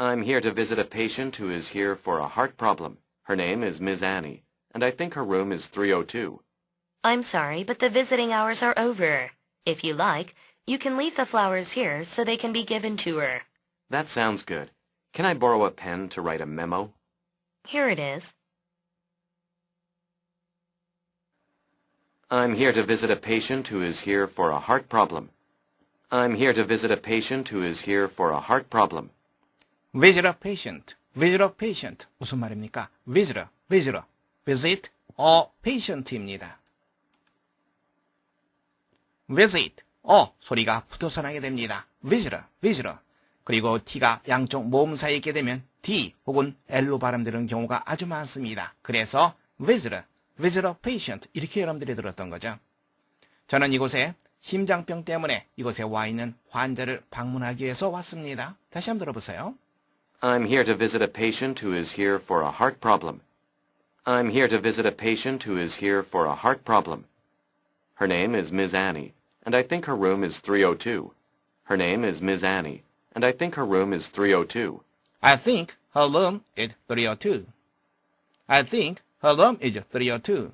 I'm here to visit a patient who is here for a heart problem. Her name is Ms. Annie, and I think her room is 302. I'm sorry, but the visiting hours are over. If you like, you can leave the flowers here so they can be given to her. That sounds good. Can I borrow a pen to write a memo? Here it is. I'm here to visit a patient who is here for a heart problem. I'm here to visit a patient who is here for a heart problem. visit a patient, visit a patient. 무슨 말입니까? visit a patient입니다. visit, 소리가 붙어서 나게 됩니다. visit. 그리고 t가 양쪽 모음 사이에 있게 되면 d 혹은 l로 발음되는 경우가 아주 많습니다. 그래서 visit a patient 이렇게 여러분들이 들었던 거죠. 저는 이곳에 심장병 때문에 이곳에 와 있는 환자를 방문하기 위해서 왔습니다. 다시 한번 들어보세요. I'm here to visit a patient who is here for a heart problem. I'm here to visit a patient who is here for a heart problem. Her name is Ms. Annie, and I think her room is 302. Her name is Ms. Annie, and I think her room is 302. I think her room is 302. I think her room is 302.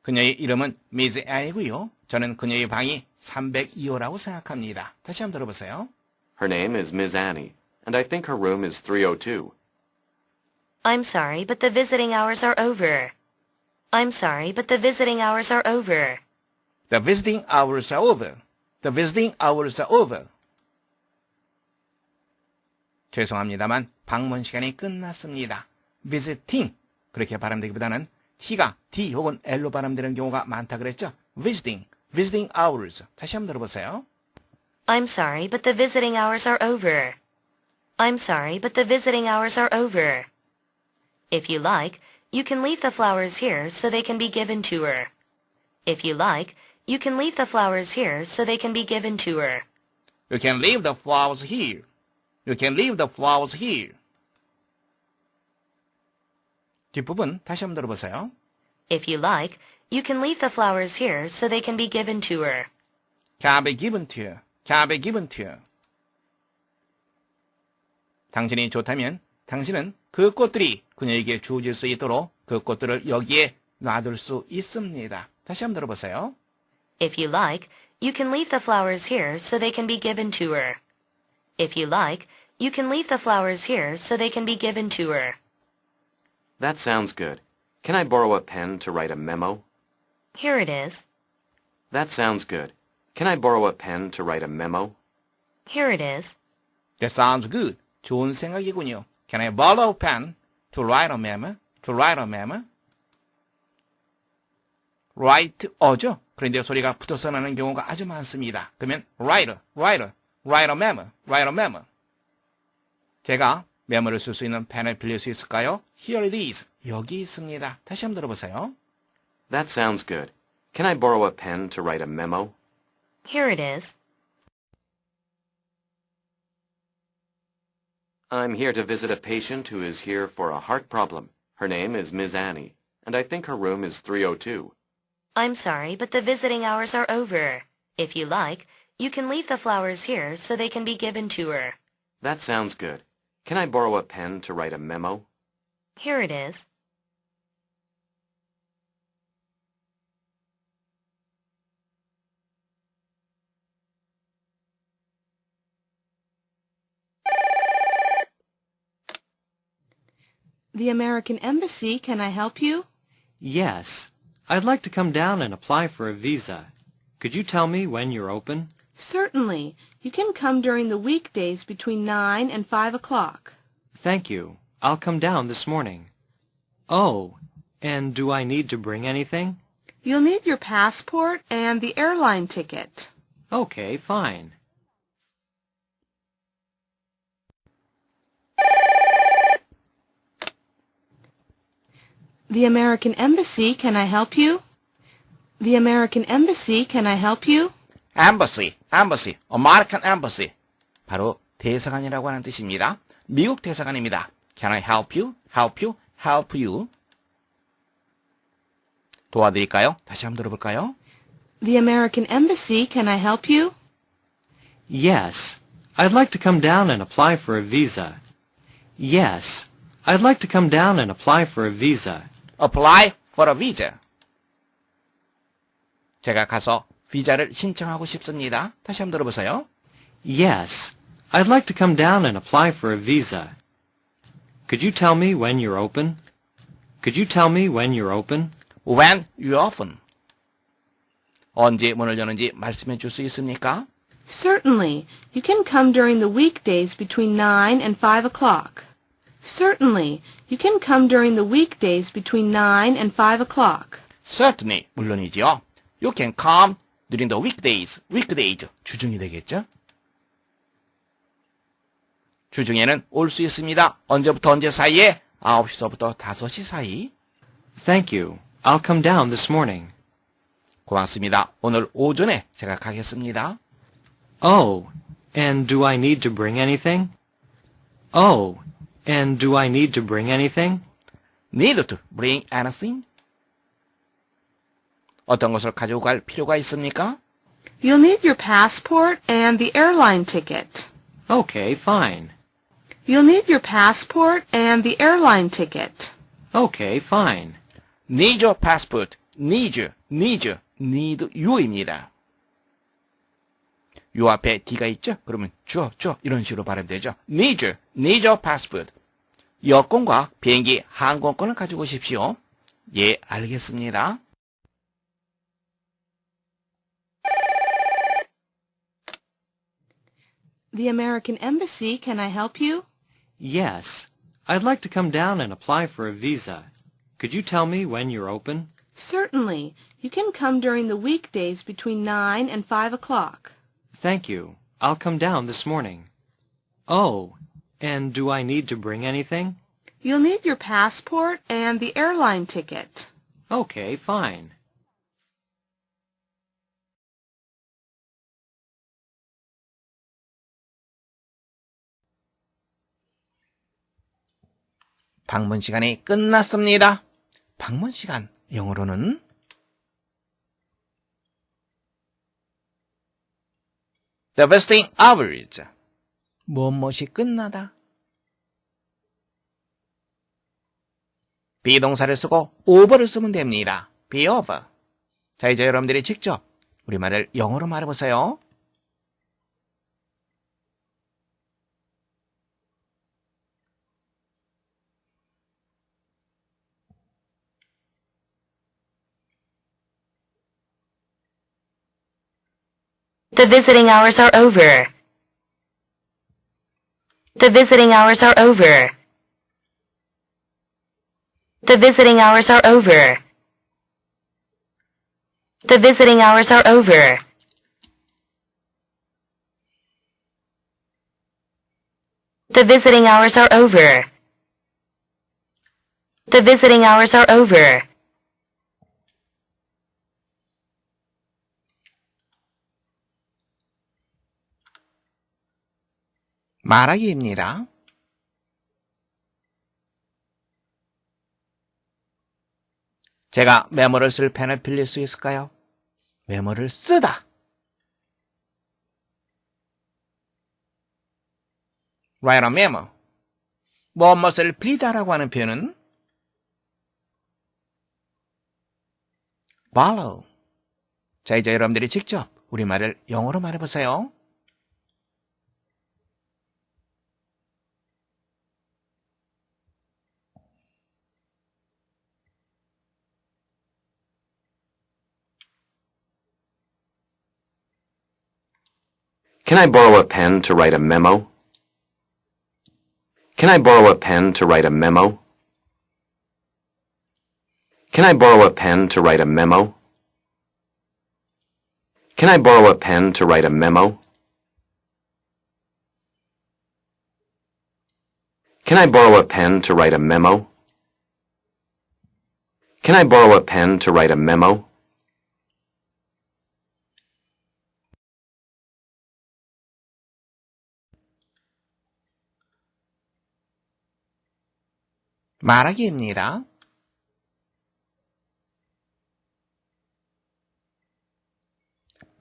그녀의 이름은 미즈 앤이고요. 저는 그녀의 방이 302호라고 생각합니다. 다시 한번 들어보세요. Her name is Ms. Annie, and I think her room is 302. I'm sorry, but the visiting hours are over. I'm sorry, but the visiting hours are over. The visiting hours are over. The visiting hours are over. 죄송합니다만 방문 시간이 끝났습니다. visiting 그렇게 발음되기보다는 t가 d 혹은 l로 발음되는 경우가 많다 그랬죠? visiting hours. 다시 한번 들어보세요. I'm sorry, but the visiting hours are over. I'm sorry, but the visiting hours are over. If you like, you can leave the flowers here so they can be given to her. If you like, you can leave the flowers here so they can be given to her. You can leave the flowers here. You can leave the flowers here. 뒷부분 다시 한번 들어보세요. If you like, you can leave the flowers here so they can be given to her. Can be given to you. Can be given to you. 당신이 좋다면 당신은 그 꽃들이 그녀에게 주어질 수 있도록 그 꽃들을 여기에 놔둘 수 있습니다. 다시 한번 들어보세요. If you like, you can leave the flowers here so they can be given to her. If you like, you can leave the flowers here so they can be given to her. That sounds good. Can I borrow a pen to write a memo? Here it is. That sounds good. Can I borrow a pen to write a memo? Here it is. That sounds good. 좋은 생각이군요. Can I borrow a pen to write a memo? To write a memo? write 어죠? 그런데 소리가 붙어서 나는 경우가 아주 많습니다. 그러면 write a memo. 제가 메모를 쓸 수 있는 펜을 빌릴 수 있을까요? Here it is. 여기 있습니다. 다시 한번 들어보세요. That sounds good. Can I borrow a pen to write a memo? Here it is. I'm here to visit a patient who is here for a heart problem. Her name is Ms. Annie, and I think her room is 302. I'm sorry, but the visiting hours are over. If you like, you can leave the flowers here so they can be given to her. That sounds good. Can I borrow a pen to write a memo? Here it is. The American Embassy, can I help you? Yes. I'd like to come down and apply for a visa. Could you tell me when you're open? Certainly. You can come during the weekdays between 9 and 5 o'clock. Thank you. I'll come down this morning. Oh, and do I need to bring anything? You'll need your passport and the airline ticket. Okay, fine. The American Embassy, can I help you? The American Embassy, can I help you? Embassy, American Embassy. 바로 대사관이라고 하는 뜻입니다. 미국 대사관입니다. Can I help you? help you. 도와드릴까요? 다시 한번 들어볼까요? The American Embassy, can I help you? Yes. I'd like to come down and apply for a visa. Yes, I'd like to come down and apply for a visa. apply for a visa. 제가 가서 비자를 신청하고 싶습니다. 다시 한번 들어보세요. Yes, I'd like to come down and apply for a visa. Could you tell me when you're open? Could you tell me when you're open? When you open. 언제 문을 여는지 말씀해 줄 수 있습니까? Certainly. You can come during the weekdays between 9 and 5 o'clock. Certainly. You can come during the weekdays between 9 and 5 o'clock. Certainly. 물론이지요. You can come during the weekdays. weekdays. 주중이 되겠죠? 주중에는 올 수 있습니다. 언제부터 언제 사이에? 9시서부터 5시 사이. Thank you. I'll come down this morning. 고맙습니다. 오늘 오전에 제가 가겠습니다. Oh, and do I need to bring anything? Oh, and do I need to bring anything? Need to bring anything? 어떤 것을 가지고 갈 필요가 있습니까? You'll need your passport and the airline ticket. Okay, fine. You'll need your passport and the airline ticket. Okay, fine. Need your passport. need you입니다. 요 앞에 D가 있죠? 그러면 줘 이런 식으로 발음되죠. need your passport. 여권과 비행기 항공권을 가지고 오십시오. 예, 알겠습니다. The American Embassy, can I help you? Yes, I'd like to come down and apply for a visa. Could you tell me when you're open? Certainly. You can come during the weekdays between 9 and 5 o'clock. Thank you. I'll come down this morning. Oh, and do I need to bring anything? You'll need your passport and the airline ticket. Okay, fine. 방문 시간이 끝났습니다. 방문 시간 영어로는 The visiting hours. 무엇이 끝나다. 비동사를 쓰고 over를 쓰면 됩니다. be over. 자, 이제 여러분들이 직접 우리말을 영어로 말해보세요. The visiting hours are over. The visiting hours are over. The visiting hours are over. The visiting hours are over. The visiting hours are over. The visiting hours are over. 말하기입니다. 제가 메모를 쓸 펜을 빌릴 수 있을까요? 메모를 쓰다. Write a memo. 무엇을 빌리다라고 하는 표현은 borrow. 자, 이제 여러분들이 직접 우리말을 영어로 말해보세요. Can I borrow a pen to write a memo? Can I borrow a pen to write a memo? Can I borrow a pen to write a memo? Can I borrow a pen to write a memo? Can I borrow a pen to write a memo? Can I borrow a pen to write a memo? 말하기입니다.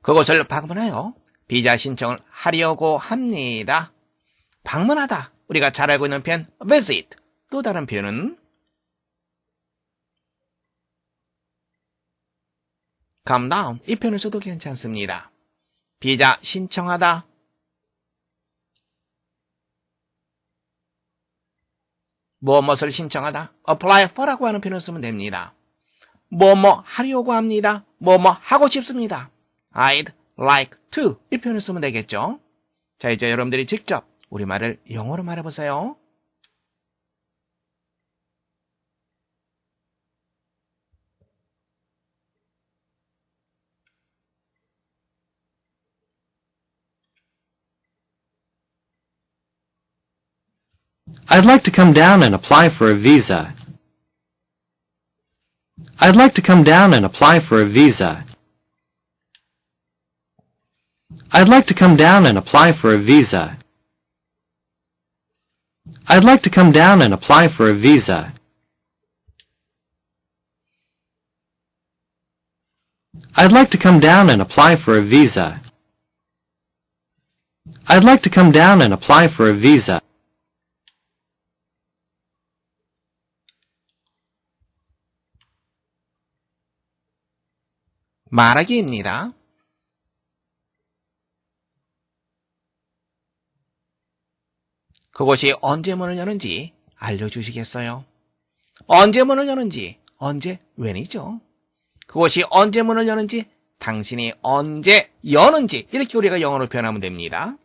그곳을 방문하여 비자 신청을 하려고 합니다. 방문하다. 우리가 잘 알고 있는 표현 visit. 또 다른 표현은 come down. 이 표현을 써도 괜찮습니다. 비자 신청하다. 무엇을 신청하다. apply for라고 하는 표현을 쓰면 됩니다. 뭐뭐 하려고 합니다. 뭐뭐 하고 싶습니다. I'd like to. 이 표현을 쓰면 되겠죠. 자, 이제 여러분들이 직접 우리말을 영어로 말해보세요. I'd like to come down and apply for a visa. I'd like to come down and apply for a visa. I'd like to come down and apply for a visa. I'd like to come down and apply for a visa. I'd like to come down and apply for a visa. I'd like to come down and apply for a visa. 말하기입니다. 그곳이 언제 문을 여는지 알려주시겠어요? 언제 문을 여는지, 언제, when이죠. 그곳이 언제 문을 여는지, 당신이 언제 여는지, 이렇게 우리가 영어로 표현하면 됩니다.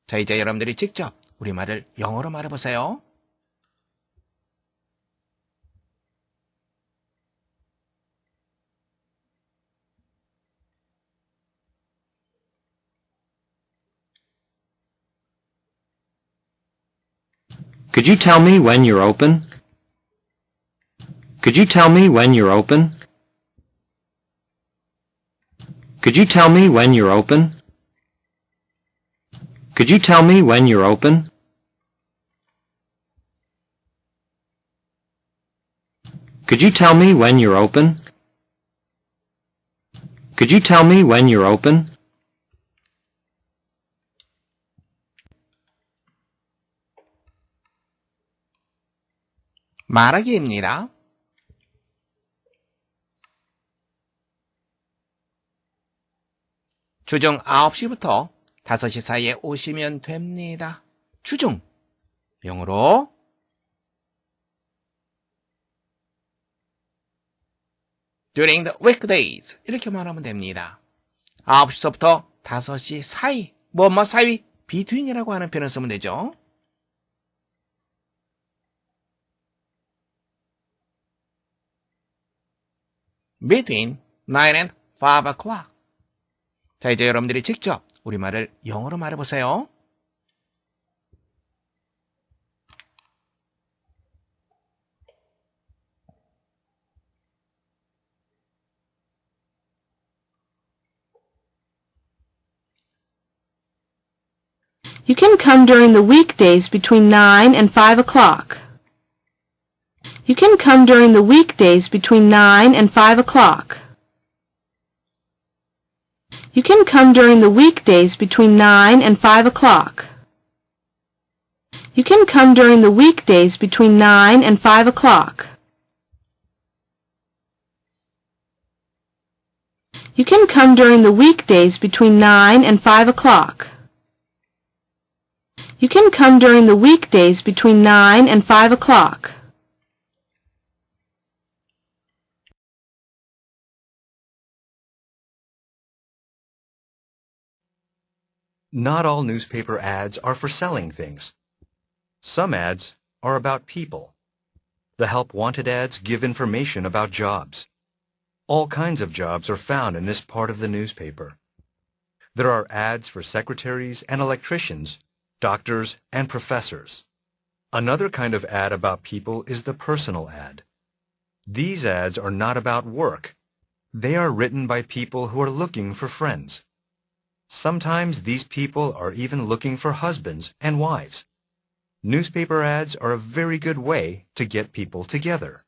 자, 이제 여러분들이 직접 우리말을 영어로 말해보세요. Could you tell me when you're open? Could you tell me when you're open? Could you tell me when you're open? Could you tell me when you're open? Could you tell me when you're open? Could you tell me when you're open? 말하기입니다. 주중 9시부터 5시 사이에 오시면 됩니다. 주중, 영어로 during the weekdays 이렇게 말하면 됩니다. 9시부터 5시 사이, 뭐뭐 사이, between이라고 하는 표현을 쓰면 되죠. between 9 and 5 o'clock. 자, 이제 여러분들이 직접 우리말을 영어로 말해보세요. You can come during the weekdays between 9 and 5 o'clock. You can come during the weekdays between 9 and 5 o'clock. You can come during the weekdays between 9 and 5 o'clock. You can come during the weekdays between 9 and 5 o'clock. You can come during the weekdays between 9 and 5 o'clock. You can come during the weekdays between 9 and 5 o'clock. Not all newspaper ads are for selling things. Some ads are about people. The help wanted ads give information about jobs. All kinds of jobs are found in this part of the newspaper. There are ads for secretaries and electricians, doctors and professors. Another kind of ad about people is the personal ad. These ads are not about work. They are written by people who are looking for friends. Sometimes these people are even looking for husbands and wives. Newspaper ads are a very good way to get people together.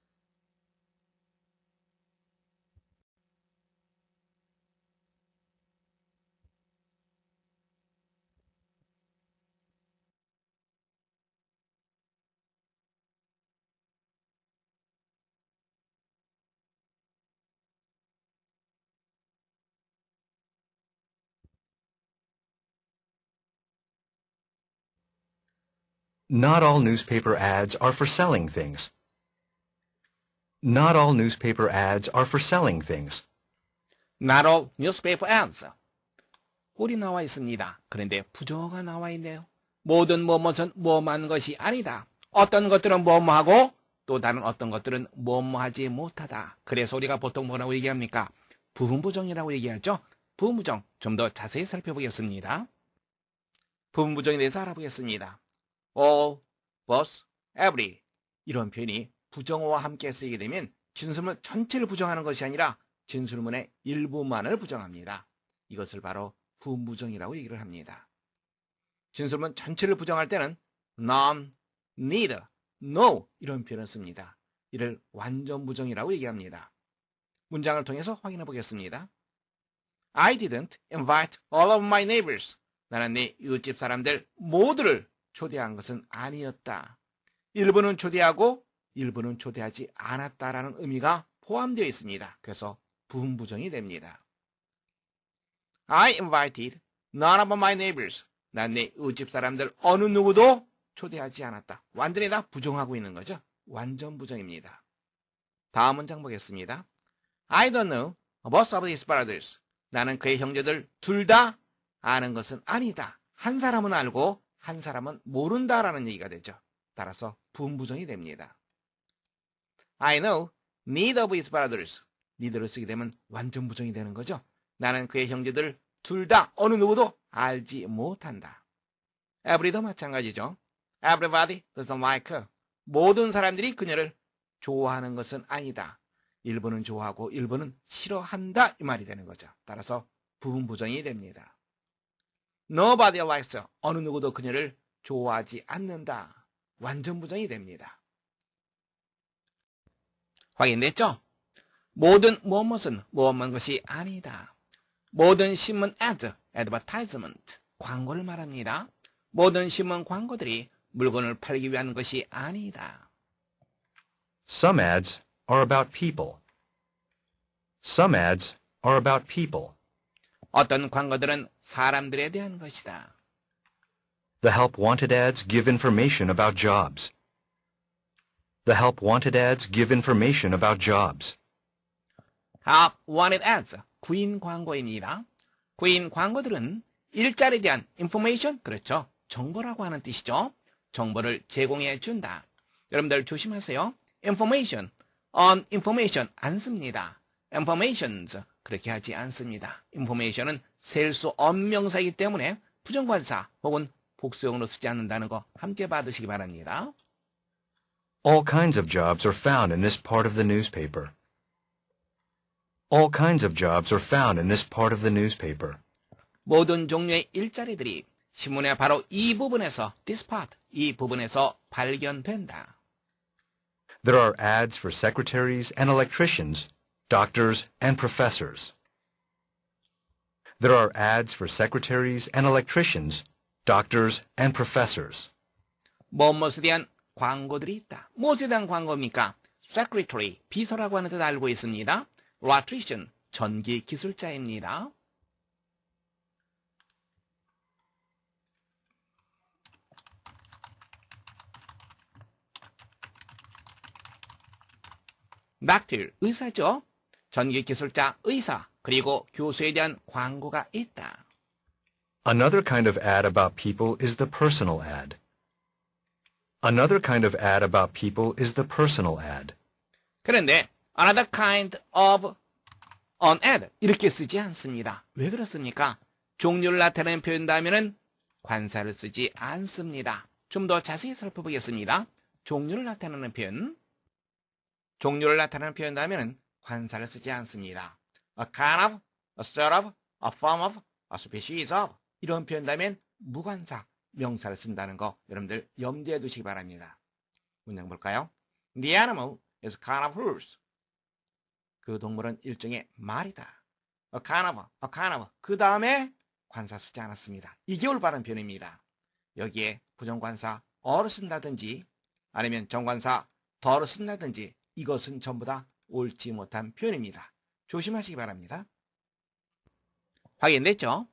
Not all newspaper ads are for selling things. Not all newspaper ads are for selling things. Not all newspaper ads. 꼴이 나와 있습니다. 그런데 부정어가 나와 있네요. 모든 뭐뭐는 뭐뭐한 것이 아니다. 어떤 것들은 뭐뭐하고 또 다른 어떤 것들은 뭐뭐하지 못하다. 그래서 우리가 보통 뭐라고 얘기합니까? 부분부정이라고 얘기하죠. 부분부정 좀 더 자세히 살펴보겠습니다. 부분부정에 대해서 알아보겠습니다. all, both, every 이런 표현이 부정어와 함께 쓰이게 되면 진술문 전체를 부정하는 것이 아니라 진술문의 일부만을 부정합니다. 이것을 바로 부분부정이라고 얘기를 합니다. 진술문 전체를 부정할 때는 none, neither, no 이런 표현을 씁니다. 이를 완전 부정이라고 얘기합니다. 문장을 통해서 확인해 보겠습니다. I didn't invite all of my neighbors. 나는 내 이웃집 사람들 모두를 초대한 것은 아니었다. 일부는 초대하고 일부는 초대하지 않았다라는 의미가 포함되어 있습니다. 그래서 부분부정이 됩니다. I invited none of my neighbors. 난 내 이웃집 사람들 어느 누구도 초대하지 않았다. 완전히 다 부정하고 있는 거죠. 완전 부정입니다. 다음 문장 보겠습니다. I don't know both of his brothers. 나는 그의 형제들 둘 다 아는 것은 아니다. 한 사람은 알고 한 사람은 모른다라는 얘기가 되죠. 따라서 부분부정이 됩니다. I know neither of his brothers. neither를 쓰게 되면 완전 부정이 되는 거죠. 나는 그의 형제들 둘 다 어느 누구도 알지 못한다. Every도 마찬가지죠. Everybody doesn't like her. 모든 사람들이 그녀를 좋아하는 것은 아니다. 일부는 좋아하고 일부는 싫어한다 이 말이 되는 거죠. 따라서 부분부정이 됩니다. Nobody likes her. 어느 누구도 그녀를 좋아하지 않는다. 완전 부정이 됩니다. 확인됐죠? 모든 무엇은 무엇만 것이 아니다. 모든 신문 ad, advertisement, 광고를 말합니다. 모든 신문 광고들이 물건을 팔기 위한 것이 아니다. Some ads are about people. Some ads are about people. 어떤 광고들은 사람들에 대한 것이다. The help wanted ads give information about jobs. The help wanted ads give information about jobs. help wanted ads, 구인 광고입니다. 구인 광고들은 일자리에 대한 information, 그렇죠. 정보라고 하는 뜻이죠. 정보를 제공해 준다. 여러분들 조심하세요. information, on information 안 씁니다. informations 그렇게 하지 않습니다. information은 셀 수 없는 명사이기 때문에 부정관사 혹은 복수형으로 쓰지 않는다는 거 함께 받으시기 바랍니다. All kinds of jobs are found in this part of the newspaper. All kinds of jobs are found in this part of the newspaper. 모든 종류의 일자리들이 신문의 바로 이 부분에서, this part, 이 부분에서 발견된다. There are ads for secretaries and electricians, doctors and professors. There are ads for secretaries and electricians, doctors and professors. 무엇에 대한 광고들이 있다. 무엇에 대한 광고입니까? secretary, 비서라고 하는 뜻 알고 있습니다. electrician, 전기 기술자입니다. doctor, 의사죠. 전기 기술자, 의사, 그리고 교수에 대한 광고가 있다. Another kind of ad about people is the personal ad. Another kind of ad about people is the personal ad. 그런데 another kind of an ad 이렇게 쓰지 않습니다. 왜 그렇습니까? 종류를 나타내는 표현 다음에는 관사를 쓰지 않습니다. 좀 더 자세히 살펴보겠습니다. 종류를 나타내는 표현. 종류를 나타내는 표현 다음에는 관사를 쓰지 않습니다. A kind of, a sort of, a form of, a species of 이런 표현 다음엔 무관사, 명사를 쓴다는 거 여러분들 염두에 두시기 바랍니다. 문장 볼까요? The animal is a kind of horse. 그 동물은 일종의 말이다. A kind of. 그 다음에 관사 쓰지 않았습니다. 이게 올바른 표현입니다. 여기에 부정관사 어를 쓴다든지 아니면 정관사 더를 쓴다든지 이것은 전부 다 옳지 못한 표현입니다. 조심하시기 바랍니다. 확인됐죠?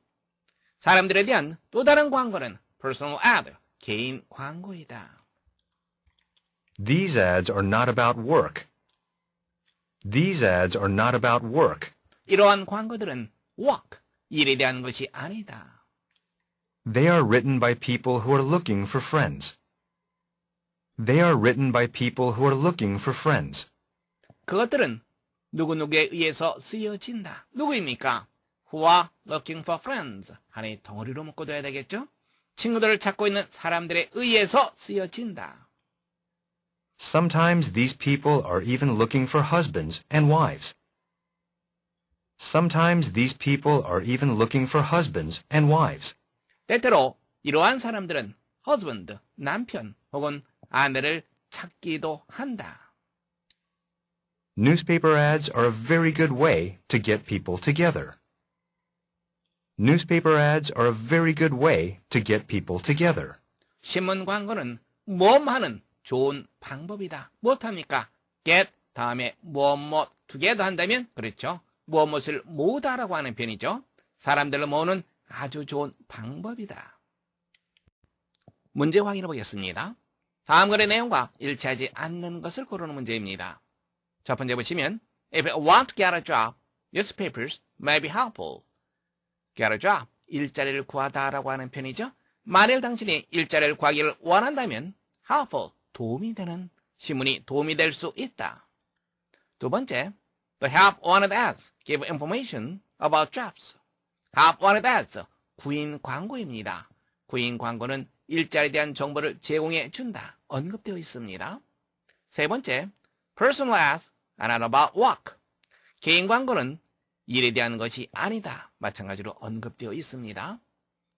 사람들에 대한 또 다른 광고는 personal ad, 개인 광고이다. These ads are not about work. These ads are not about work. 이러한 광고들은 work, 일에 대한 것이 아니다. They are written by people who are looking for friends. They are written by people who are looking for friends. 그것들은 누구누구에 의해서 쓰여진다. 누구입니까? Who are looking for friends. 안에 덩어리로 묶어둬야 되겠죠? 친구들을 찾고 있는 사람들에 의해서 쓰여진다. Sometimes these people are even looking for husbands and wives. Sometimes these people are even looking for husbands and wives. 때때로 이러한 사람들은 husband, 남편 혹은 아내를 찾기도 한다. Newspaper ads are a very good way to get people together. Newspaper ads are a very good way to get people together. 신문 광고는 모험하는 좋은 방법이다. 무엇합니까? get 다음에 무엇 together 한다면 그렇죠. 무엇을 모으다라고 하는 편이죠. 사람들을 모으는 아주 좋은 방법이다. 문제 확인해 보겠습니다. 다음 글의 내용과 일치하지 않는 것을 고르는 문제입니다. 첫 번째 보시면 If you want to get a job, newspapers may be helpful. Get a job, 일자리를 구하다라고 하는 편이죠. 만일 당신이 일자리를 구하기를 원한다면 helpful, 도움이 되는 신문이 도움이 될 수 있다. 두 번째, The help wanted ads give information about jobs. help wanted ads, 구인 광고입니다. 구인 광고는 일자리에 대한 정보를 제공해 준다. 언급되어 있습니다. 세 번째, personal ads are not about work. 개인 광고는 일에 대한 것이 아니다. 마찬가지로 언급되어 있습니다.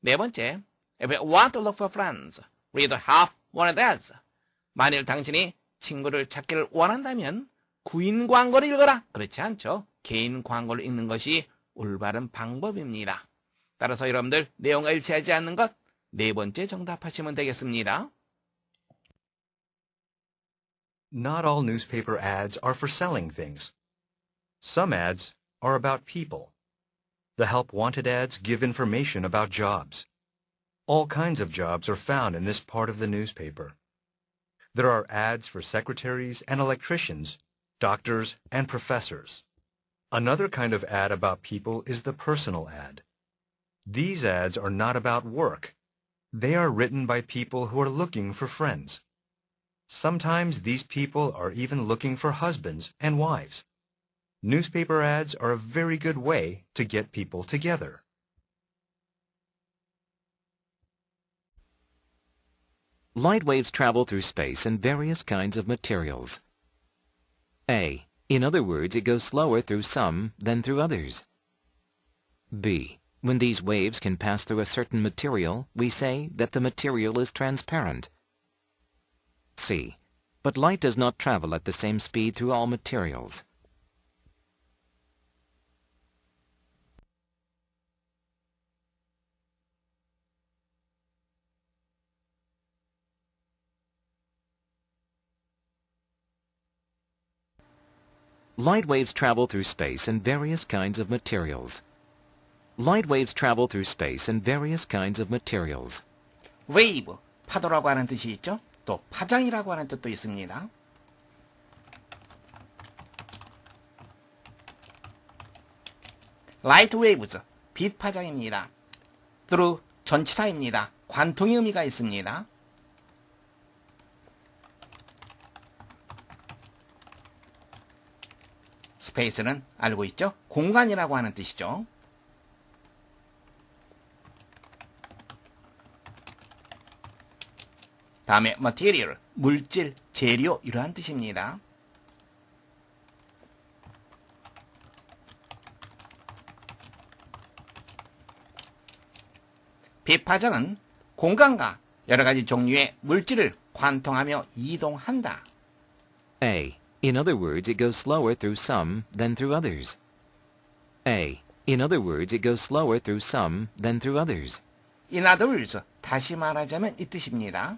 네 번째, if you want to look for friends, read the help wanted ads. 만일 당신이 친구를 찾기를 원한다면 구인 광고를 읽어라. 그렇지 않죠. 개인 광고를 읽는 것이 올바른 방법입니다. 따라서 여러분들 내용과 일치하지 않는 것 네 번째 정답하시면 되겠습니다. Not all newspaper ads are for selling things. Some ads are about people. The help wanted ads give information about jobs. All kinds of jobs are found in this part of the newspaper. There are ads for secretaries and electricians, doctors and professors. Another kind of ad about people is the personal ad. These ads are not about work. They are written by people who are looking for friends. Sometimes these people are even looking for husbands and wives. Newspaper ads are a very good way to get people together. Light waves travel through space in various kinds of materials. A. In other words, it goes slower through some than through others. B. When these waves can pass through a certain material, we say that the material is transparent. C. But light does not travel at the same speed through all materials. Light waves travel through space in various kinds of materials. Light waves travel through space in various kinds of materials. wave, 파도라고 하는 뜻이 있죠. 또 파장이라고 하는 뜻도 있습니다. light waves, 빛 파장입니다. through, 전치사입니다. 관통의 의미가 있습니다. space는 알고 있죠? 공간이라고 하는 뜻이죠. 다음에 material, 물질, 재료 이러한 뜻입니다. 빛파장은 공간과 여러 가지 종류의 물질을 관통하며 이동한다. A. In other words, it goes slower through some than through others. A. In other words, it goes slower through some than through others. In other words, 다시 말하자면 이 뜻입니다.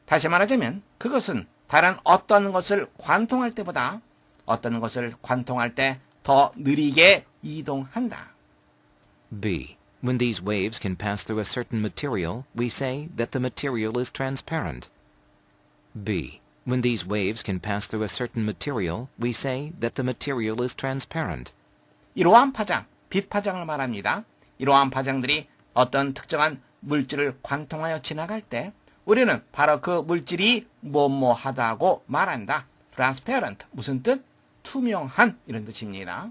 다시 말하자면 그것은 다른 어떤 것을 관통할 때보다 어떤 것을 관통할 때 더 느리게 이동한다. B. When these waves can pass through a certain material, we say that the material is transparent. B. When these waves can pass through a certain material, we say that the material is transparent. 이러한 파장, 빛 파장을 말합니다. 이러한 파장들이 어떤 특정한 물질을 관통하여 지나갈 때 우리는 바로 그 물질이 뭐뭐하다고 말한다. transparent, 무슨 뜻? 투명한, 이런 뜻입니다.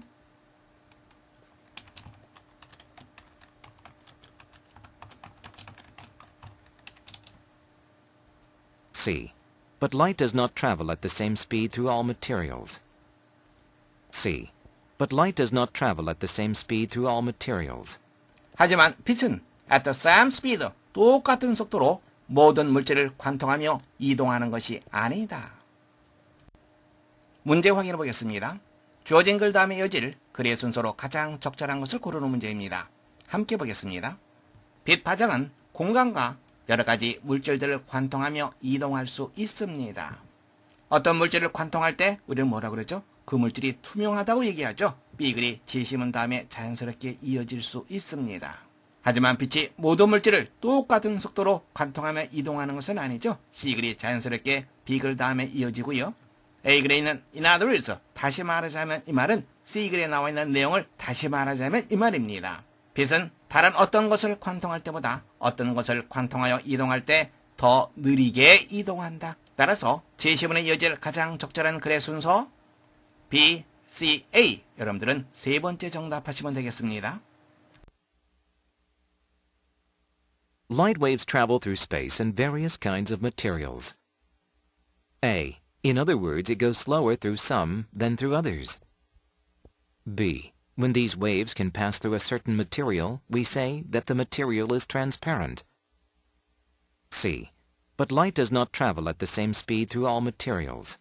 C. But light does not travel at the same speed through all materials. C. But light does not travel at the same speed through all materials. 하지만 빛은 at the same speed, 똑같은 속도로 모든 물질을 관통하며 이동하는 것이 아니다. 문제 확인해 보겠습니다. 주어진 글 다음에 이어질 글의 순서로 가장 적절한 것을 고르는 문제입니다. 함께 보겠습니다. 빛 파장은 공간과 여러 가지 물질들을 관통하며 이동할 수 있습니다. 어떤 물질을 관통할 때 우리는 뭐라 그러죠? 그 물질이 투명하다고 얘기하죠. B글이 지시문 다음에 자연스럽게 이어질 수 있습니다. 하지만 빛이 모든 물질을 똑같은 속도로 관통하며 이동하는 것은 아니죠. C글이 자연스럽게 B글 다음에 이어지고요. A글에 있는 in other words, 다시 말하자면 이 말은 C글에 나와 있는 내용을 다시 말하자면 이 말입니다. 빛은 다른 어떤 것을 관통할 때보다 어떤 것을 관통하여 이동할 때 더 느리게 이동한다. 따라서 제시문에 이어질 가장 적절한 글의 순서 B, C, A. 여러분들은 세 번째 정답하시면 되겠습니다. Light waves travel through space in various kinds of materials. A. In other words, it goes slower through some than through others. B. When these waves can pass through a certain material, we say that the material is transparent. C. But light does not travel at the same speed through all materials.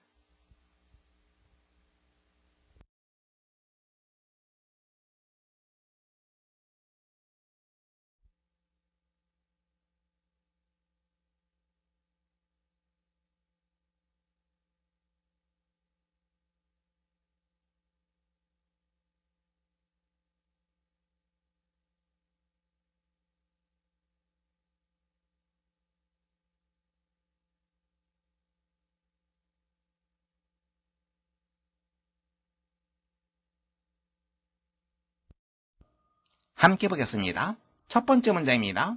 함께 보겠습니다. 첫 번째 문장입니다.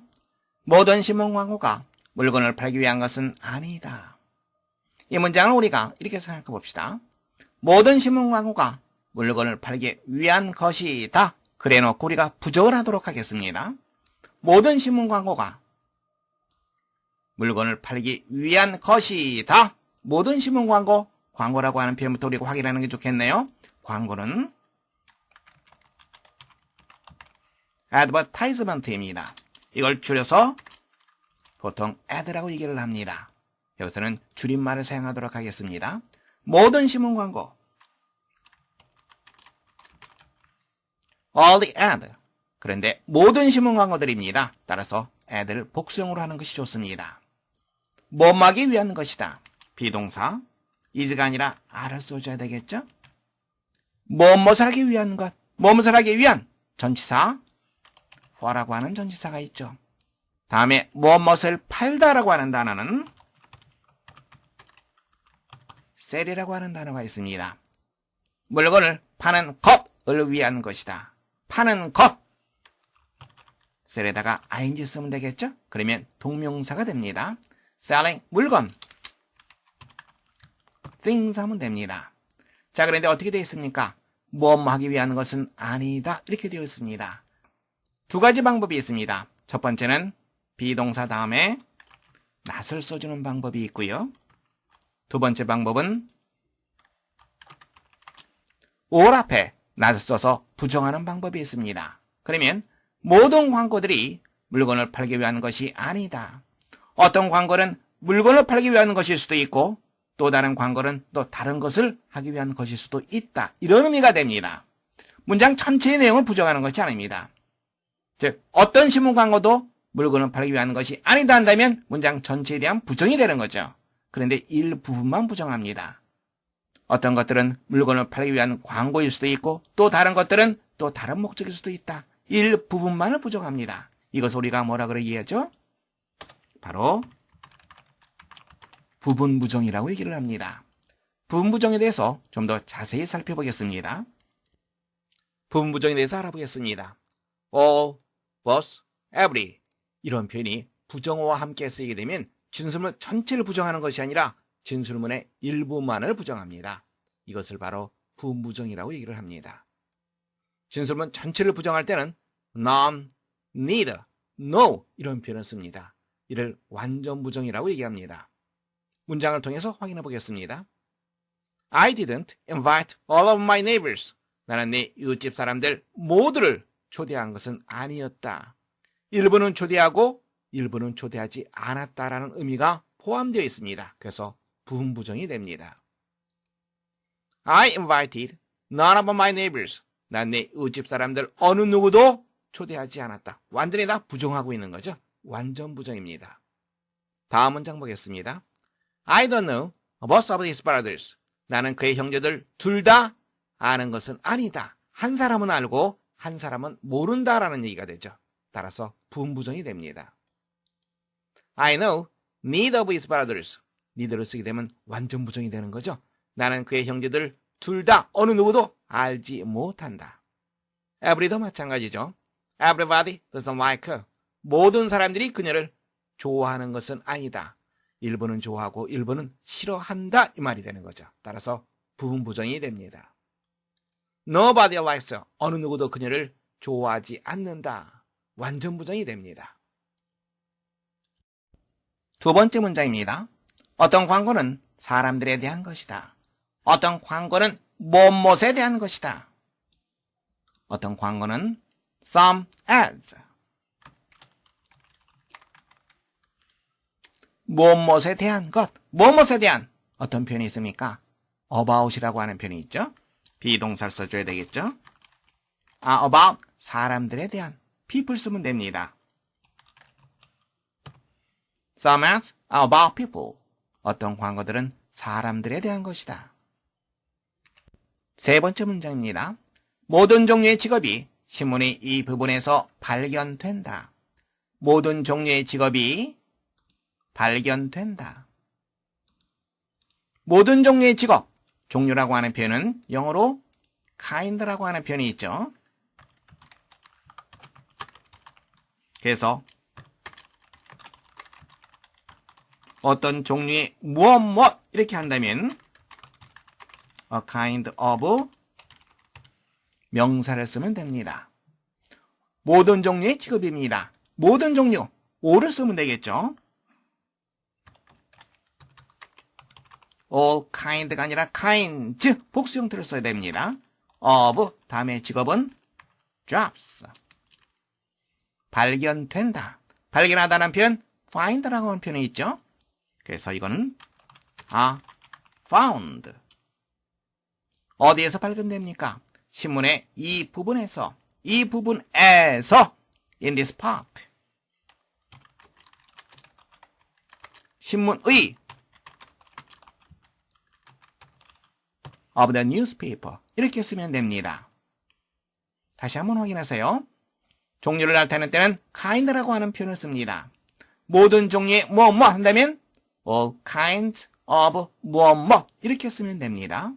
모든 신문 광고가 물건을 팔기 위한 것은 아니다. 이 문장을 우리가 이렇게 생각해 봅시다. 모든 신문 광고가 물건을 팔기 위한 것이다. 그래 놓고 우리가 부정을 하도록 하겠습니다. 모든 신문 광고가 물건을 팔기 위한 것이다. 모든 신문 광고, 광고라고 하는 표현부터 우리가 확인하는 게 좋겠네요. 광고는 advertisement입니다. 이걸 줄여서 보통 ad라고 얘기를 합니다. 여기서는 줄임말을 사용하도록 하겠습니다. 모든 신문 광고, all the ad. 그런데 모든 신문 광고들입니다. 따라서 ad를 복수형으로 하는 것이 좋습니다. 뭐뭐하기 위한 것이다. 비동사 is가 아니라 a를 써줘야 되겠죠? 뭐뭇을 하기 위한 것, 뭐뭇을 하기 위한 전치사 for라고 하는 전치사가 있죠. 다음에 뭐뭇을 팔다라고 하는 단어는 sell이라고 하는 단어가 있습니다. 물건을 파는 것을 위한 것이다. 파는 것. sell에다가 ing 쓰면 되겠죠? 그러면 동명사가 됩니다. selling, 물건. things 하면 됩니다. 자, 그런데 어떻게 되어 있습니까? 뭐뭐 하기 위한 것은 아니다. 이렇게 되어 있습니다. 두 가지 방법이 있습니다. 첫 번째는 비동사 다음에 not을 써주는 방법이 있고요. 두 번째 방법은 or 앞에 not을 써서 부정하는 방법이 있습니다. 그러면 모든 광고들이 물건을 팔기 위한 것이 아니다. 어떤 광고는 물건을 팔기 위한 것일 수도 있고 또 다른 광고는 또 다른 것을 하기 위한 것일 수도 있다. 이런 의미가 됩니다. 문장 전체의 내용을 부정하는 것이 아닙니다. 즉 어떤 신문 광고도 물건을 팔기 위한 것이 아니다 한다면 문장 전체에 대한 부정이 되는 거죠. 그런데 일부분만 부정합니다. 어떤 것들은 물건을 팔기 위한 광고일 수도 있고 또 다른 것들은 또 다른 목적일 수도 있다. 일부분만을 부정합니다. 이것을 우리가 뭐라 그래 얘기하죠? 바로 부분 부정이라고 얘기를 합니다. 부분 부정에 대해서 좀 더 자세히 살펴보겠습니다. 부분 부정에 대해서 알아보겠습니다. all, was, every 이런 표현이 부정어와 함께 쓰이게 되면 진술문 전체를 부정하는 것이 아니라 진술문의 일부만을 부정합니다. 이것을 바로 부분 부정이라고 얘기를 합니다. 진술문 전체를 부정할 때는 none, neither, no 이런 표현을 씁니다. 이를 완전 부정이라고 얘기합니다. 문장을 통해서 확인해 보겠습니다. I didn't invite all of my neighbors. 나는 내 이웃집 사람들 모두를 초대한 것은 아니었다. 일부는 초대하고 일부는 초대하지 않았다라는 의미가 포함되어 있습니다. 그래서 부분 부정이 됩니다. I invited none of my neighbors. 난 내 이웃집 사람들 어느 누구도 초대하지 않았다. 완전히 다 부정하고 있는 거죠. 완전 부정입니다. 다음 문장 보겠습니다. I don't know about of his brothers. 나는 그의 형제들 둘 다 아는 것은 아니다. 한 사람은 알고 한 사람은 모른다라는 얘기가 되죠. 따라서 부분 부정이 됩니다. I know neither of his brothers. neither를 쓰게 되면 완전 부정이 되는 거죠. 나는 그의 형제들 둘 다 어느 누구도 알지 못한다. Every도 마찬가지죠. Everybody doesn't like her. 모든 사람들이 그녀를 좋아하는 것은 아니다. 일부는 좋아하고 일부는 싫어한다 이 말이 되는 거죠. 따라서 부분 부정이 됩니다. Nobody likes her. 어느 누구도 그녀를 좋아하지 않는다. 완전 부정이 됩니다. 두 번째 문장입니다. 어떤 광고는 사람들에 대한 것이다. 어떤 광고는 무엇에 대한 것이다. 어떤 광고는 some ads. 무엇에 대한 것, 무엇에 대한 어떤 표현이 있습니까? about이라고 하는 표현이 있죠. 비동사를 써줘야 되겠죠. about 사람들에 대한 people 쓰면 됩니다. Some ads are about people. 어떤 광고들은 사람들에 대한 것이다. 세 번째 문장입니다. 모든 종류의 직업이 신문의 이 부분에서 발견된다. 모든 종류의 직업이 발견된다. 모든 종류의 직업, 종류라고 하는 표현은 영어로 kind라고 하는 표현이 있죠. 그래서 어떤 종류의 무엇 이렇게 한다면 a kind of 명사를 쓰면 됩니다. 모든 종류의 직업입니다. 모든 종류, all을 쓰면 되겠죠. all kind가 아니라 kinds, 복수 형태를 써야 됩니다. of, 다음에 직업은 jobs. 발견된다. 발견하다는 표현, find라고 하는 표현이 있죠. 그래서 이거는 found. 어디에서 발견됩니까? 신문의 이 부분에서, 이 부분에서, in this part. 신문의 of the newspaper 이렇게 쓰면 됩니다. 다시 한번 확인하세요. 종류를 나타내는 때는 kind라고 하는 표현을 씁니다. 모든 종류의 뭐 한다면 all kinds of 뭐 이렇게 쓰면 됩니다.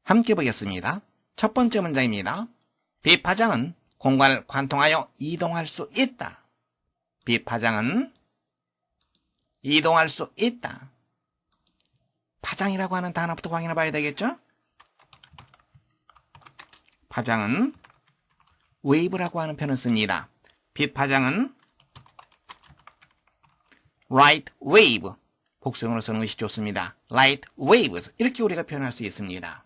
함께 보겠습니다. 첫 번째 문장입니다. 빛 파장은 공간을 관통하여 이동할 수 있다. 빛 파장은 이동할 수 있다. 파장이라고 하는 단어부터 확인해 봐야 되겠죠? 파장은 wave라고 하는 표현을 씁니다. 빛 파장은 light wave, 복수형으로 쓰는 것이 좋습니다. light waves, 이렇게 우리가 표현할 수 있습니다.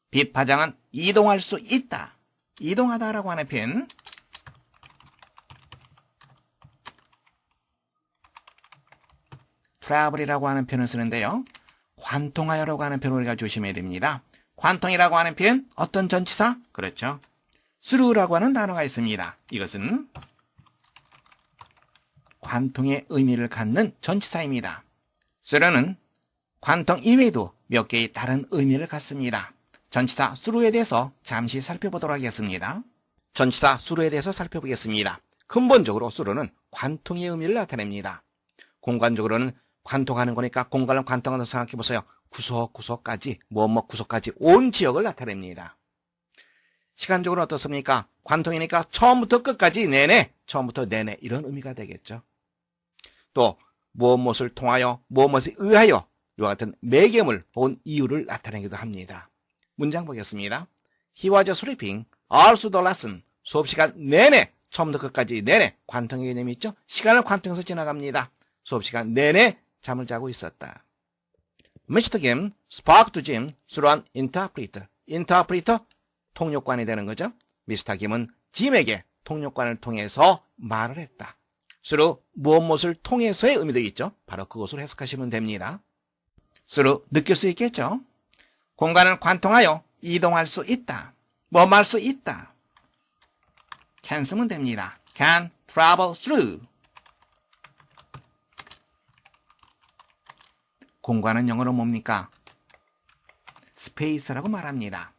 빛 파장은 이동할 수 있다. 이동하다라고 하는 표현, travel이라고 하는 표현을 쓰는데요. 관통하여라고 하는 표현을 우리가 조심해야 됩니다. 관통이라고 하는 표현, 어떤 전치사? 그렇죠. through라고 하는 단어가 있습니다. 이것은 관통의 의미를 갖는 전치사입니다. through는 관통 이외에도 몇 개의 다른 의미를 갖습니다. 전치사 through에 대해서 잠시 살펴보도록 하겠습니다. 전치사 through에 대해서 살펴보겠습니다. 근본적으로 through는 관통의 의미를 나타냅니다. 공간적으로는 관통하는 거니까 공간을 관통한다고 생각해보세요. 구석구석까지, 구석까지 온 지역을 나타냅니다. 시간적으로 어떻습니까? 관통이니까 처음부터 끝까지 내내, 처음부터 내내 이런 의미가 되겠죠. 또 무엇을 통하여, 무엇에 의하여 이와 같은 매개물 혹은 이유를 나타내기도 합니다. 문장 보겠습니다. He was sleeping all through the lesson. 수업시간 내내, 처음부터 끝까지 내내 관통의 개념이 있죠. 시간을 관통해서 지나갑니다. 수업시간 내내 잠을 자고 있었다. Mr. Kim spoke to Jim through an interpreter. interpreter, 통역관이 되는 거죠. 미스터 김은 짐에게 통역관을 통해서 말을 했다. through 무엇을 통해서의 의미도 있죠. 바로 그것을 해석하시면 됩니다. through 느낄 수 있겠죠. 공간을 관통하여 이동할 수 있다. 할 수 있다. can 쓰면 됩니다. can travel through. 공간은 영어로 뭡니까? space라고 말합니다.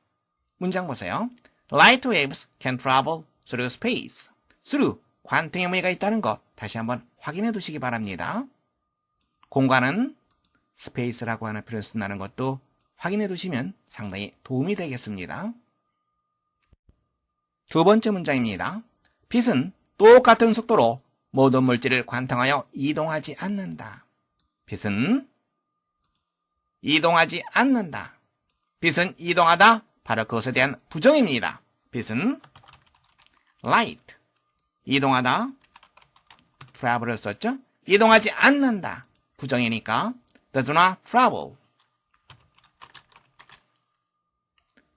문장 보세요. Light waves can travel through space. through, 관통의 의미가 있다는 것 다시 한번 확인해 두시기 바랍니다. 공간은 space라고 하는 표현을 쓴다는 것도 확인해 두시면 상당히 도움이 되겠습니다. 두 번째 문장입니다. 빛은 똑같은 속도로 모든 물질을 관통하여 이동하지 않는다. 빛은 이동하지 않는다. 빛은 이동하다, 바로 그것에 대한 부정입니다. 빛은 light, 이동하다, travel을 썼죠? 이동하지 않는다, 부정이니까 does not travel.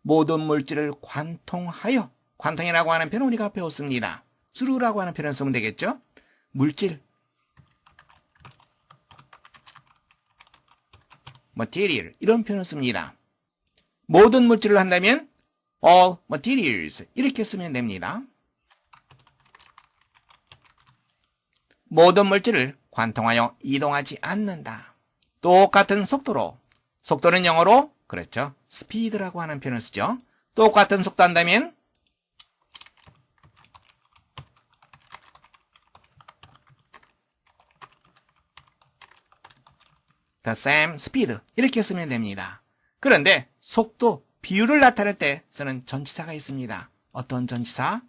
모든 물질을 관통하여, 관통이라고 하는 표현을 우리가 배웠습니다. through라고 하는 표현을 쓰면 되겠죠? 물질, material, 이런 표현을 씁니다. 모든 물질을 한다면 all materials, 이렇게 쓰면 됩니다. 모든 물질을 관통하여 이동하지 않는다. 똑같은 속도로, 속도는 영어로 그렇죠. speed라고 하는 표현을 쓰죠. 똑같은 속도 한다면 the same speed, 이렇게 쓰면 됩니다. 그런데 속도, 비율을 나타낼 때 쓰는 전치사가 있습니다. 어떤 전치사?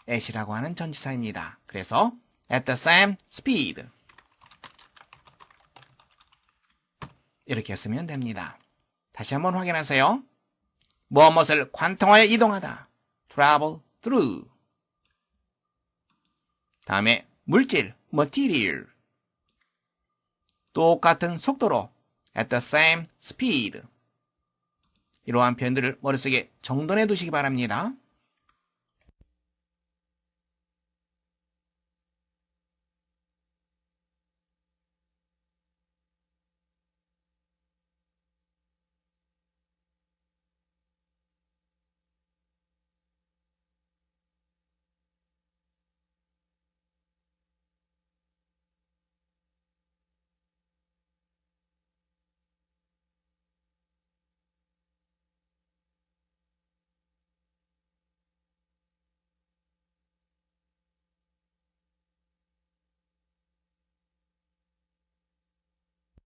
at이라고 하는 전치사입니다. 그래서 at the same speed, 이렇게 쓰면 됩니다. 다시 한번 확인하세요. 무엇을 관통하여 이동하다, travel through. 다음에 물질, material, 똑같은 속도로 at the same speed. 이러한 표현들을 머릿속에 정돈해 두시기 바랍니다.